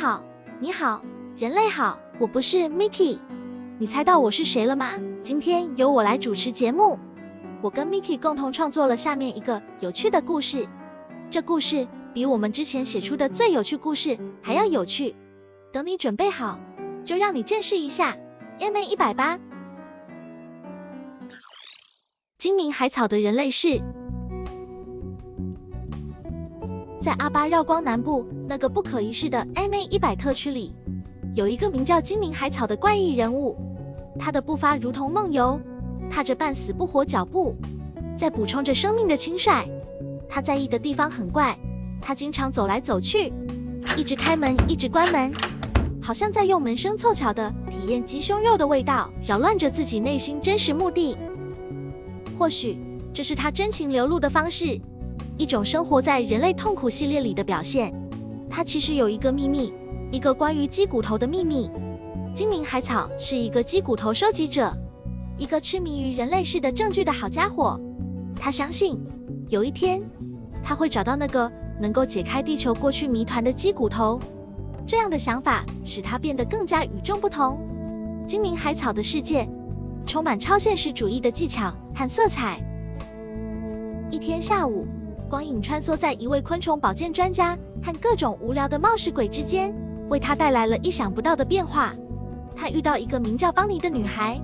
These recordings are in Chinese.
好，你好，人类好，我不是 Mickey。你猜到我是谁了吗？今天由我来主持节目。我跟 Mickey 共同创作了下面一个有趣的故事。这故事比我们之前写出的最有趣故事还要有趣。等你准备好，就让你见识一下 MA100吧。精明海草的人类世。在阿巴绕光南部那个不可一世的 MA100特区里，有一个名叫精明海草的怪异人物。他的步伐如同梦游，踏着半死不活脚步，在补充着生命的轻率。他在意的地方很怪，他经常走来走去，一直开门一直关门，好像在用门生凑巧的体验鸡胸肉的味道，扰乱着自己内心真实目的。或许这是他真情流露的方式，一种生活在人类痛苦系列里的表现。他其实有一个秘密，一个关于鸡骨头的秘密。精明海草是一个鸡骨头收集者，一个痴迷于人类世的证据的好家伙。他相信有一天他会找到那个能够解开地球过去谜团的鸡骨头。这样的想法使他变得更加与众不同。精明海草的世界充满超现实主义的技巧和色彩。一天下午，光影穿梭在一位昆虫保健专家和各种无聊的冒失鬼之间，为他带来了意想不到的变化。他遇到一个名叫邦尼的女孩，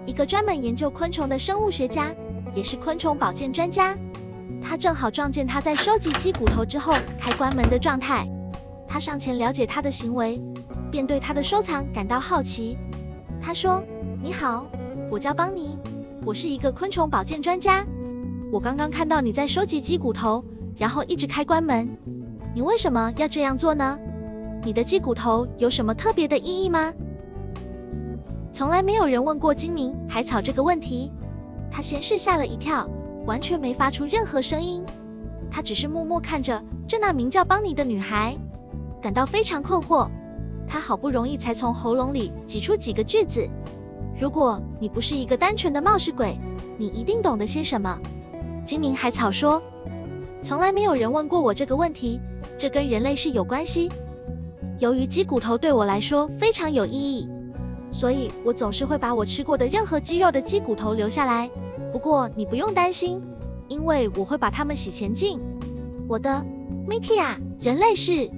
一个专门研究昆虫的生物学家，也是昆虫保健专家。他正好撞见他在收集鸡骨头之后开关门的状态。他上前了解他的行为，便对他的收藏感到好奇。他说：你好，我叫邦尼，我是一个昆虫保健专家。我刚刚看到你在收集鸡骨头，然后一直开关门。你为什么要这样做呢？你的鸡骨头有什么特别的意义吗？从来没有人问过精明海草这个问题。他先是吓了一跳，完全没发出任何声音。他只是默默看着那名叫邦尼的女孩，感到非常困惑。他好不容易才从喉咙里挤出几个句子：如果你不是一个单纯的冒失鬼，你一定懂得些什么。精明海草说：从来没有人问过我这个问题，这跟人类是有关系。由于鸡骨头对我来说非常有意义，所以我总是会把我吃过的任何鸡肉的鸡骨头留下来。不过你不用担心，因为我会把它们洗乾净。我的 Mickey 啊，人类世，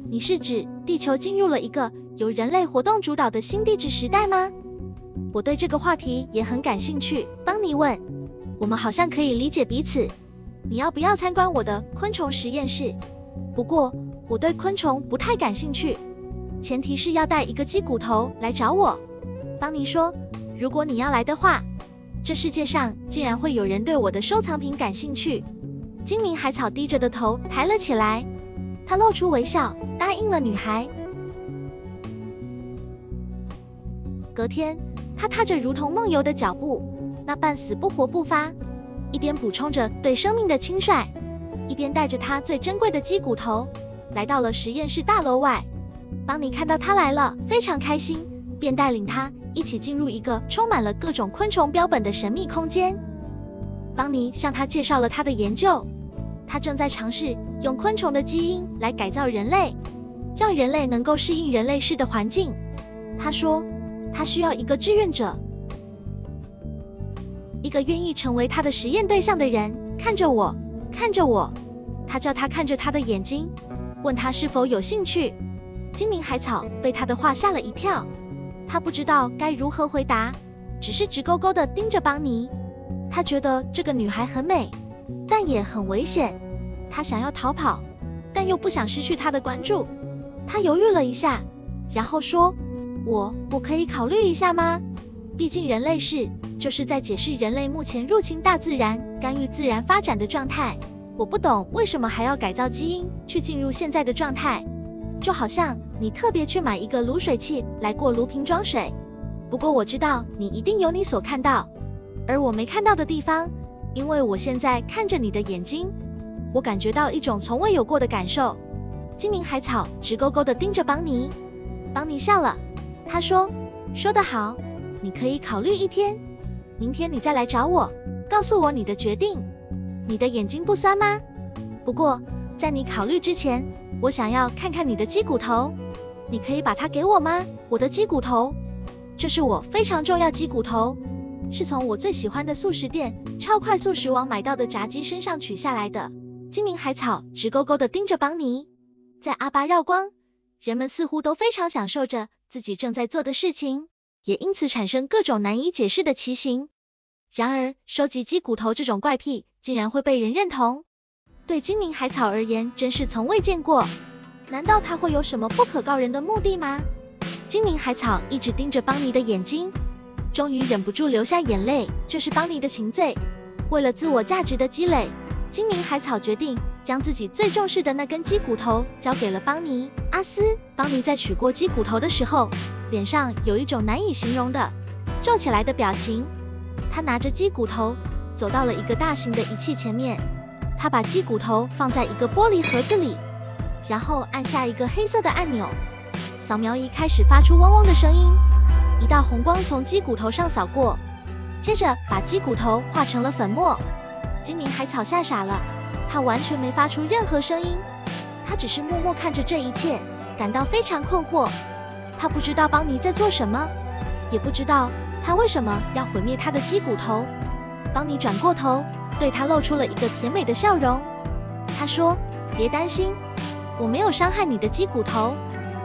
你是指地球进入了一个由人类活动主导的新地质时代吗？我对这个话题也很感兴趣，邦尼问。我们好像可以理解彼此。你要不要参观我的昆虫实验室？不过我对昆虫不太感兴趣，前提是要带一个鸡骨头来找我。邦尼说：如果你要来的话，这世界上竟然会有人对我的收藏品感兴趣。精明海草低着的头抬了起来，他露出微笑，答应了女孩。隔天，他踏着如同梦游的脚步，那半死不活步伐，一边补充着对生命的轻率，一边带着他最珍贵的鸡骨头，来到了实验室大楼外。邦尼看到他来了，非常开心，便带领他一起进入一个充满了各种昆虫标本的神秘空间。邦尼向他介绍了他的研究，他正在尝试用昆虫的基因来改造人类，让人类能够适应人类世的环境。他说，他需要一个志愿者，一个愿意成为他的实验对象的人。看着我，看着我。他叫他看着他的眼睛，问他是否有兴趣。精明海草被他的话吓了一跳，他不知道该如何回答，只是直勾勾地盯着邦尼。他觉得这个女孩很美，但也很危险。他想要逃跑，但又不想失去她的关注。他犹豫了一下，然后说：我可以考虑一下吗？毕竟人类世就是在解释人类目前入侵大自然、干预自然发展的状态。我不懂为什么还要改造基因去进入现在的状态，就好像你特别去买一个卤水器来过炉瓶装水。不过我知道你一定有你所看到，而我没看到的地方，因为我现在看着你的眼睛，我感觉到一种从未有过的感受。精明海草直勾勾地盯着邦尼。邦尼笑了，他说：说得好，你可以考虑一天，明天你再来找我，告诉我你的决定。你的眼睛不酸吗？不过在你考虑之前，我想要看看你的鸡骨头。你可以把它给我吗？我的鸡骨头，这是我非常重要鸡骨头，是从我最喜欢的速食店超快速食网买到的炸鸡身上取下来的。精灵海草直勾勾地盯着邦尼，在阿巴绕光，人们似乎都非常享受着自己正在做的事情，也因此产生各种难以解释的奇形。然而，收集鸡骨头这种怪癖竟然会被人认同，对精灵海草而言真是从未见过。难道它会有什么不可告人的目的吗？精灵海草一直盯着邦尼的眼睛，终于忍不住流下眼泪，这是邦尼的情罪。为了自我价值的积累，精灵海草决定将自己最重视的那根鸡骨头交给了邦尼。阿斯，邦尼在取过鸡骨头的时候，脸上有一种难以形容的皱起来的表情。他拿着鸡骨头走到了一个大型的仪器前面，他把鸡骨头放在一个玻璃盒子里，然后按下一个黑色的按钮，扫描仪开始发出嗡嗡的声音，一道红光从鸡骨头上扫过，接着把鸡骨头化成了粉末。精灵海草吓傻了，他完全没发出任何声音，他只是默默看着这一切，感到非常困惑。他不知道邦尼在做什么，也不知道他为什么要毁灭他的鸡骨头。邦尼转过头，对他露出了一个甜美的笑容。他说：“别担心，我没有伤害你的鸡骨头，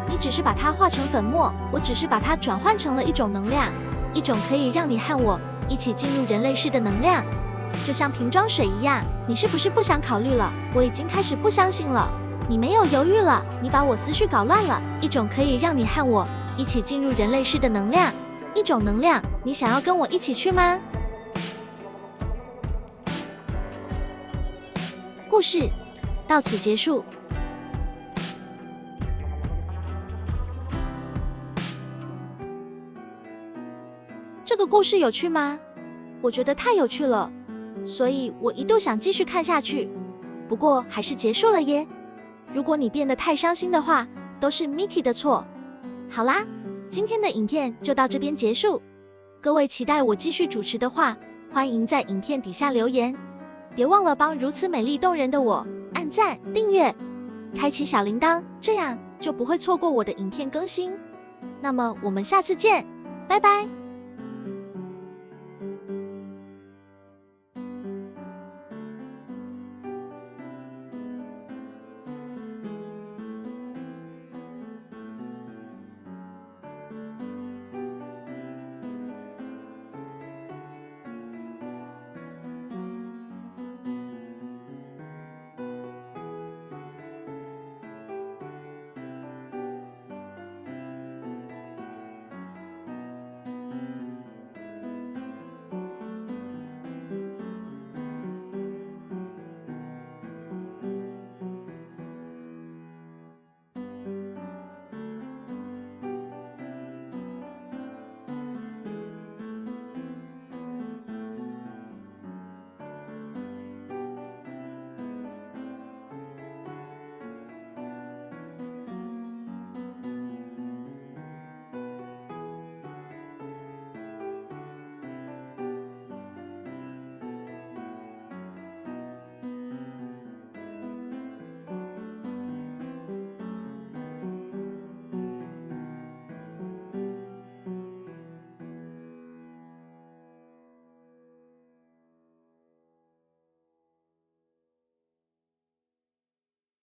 你只是把它化成粉末，我只是把它转换成了一种能量，一种可以让你和我一起进入人类世的能量，就像瓶装水一样。你是不是不想考虑了？我已经开始不相信了。你没有犹豫了，你把我思绪搞乱了。一种可以让你和我一起进入人类世的能量，一种能量，你想要跟我一起去吗？”故事到此结束。这个故事有趣吗？我觉得太有趣了，所以我一度想继续看下去，不过还是结束了耶。如果你变得太伤心的话，都是 Mickey 的错。好啦，今天的影片就到这边结束。各位期待我继续主持的话，欢迎在影片底下留言。别忘了帮如此美丽动人的我按赞、订阅、开启小铃铛，这样就不会错过我的影片更新。那么我们下次见，拜拜。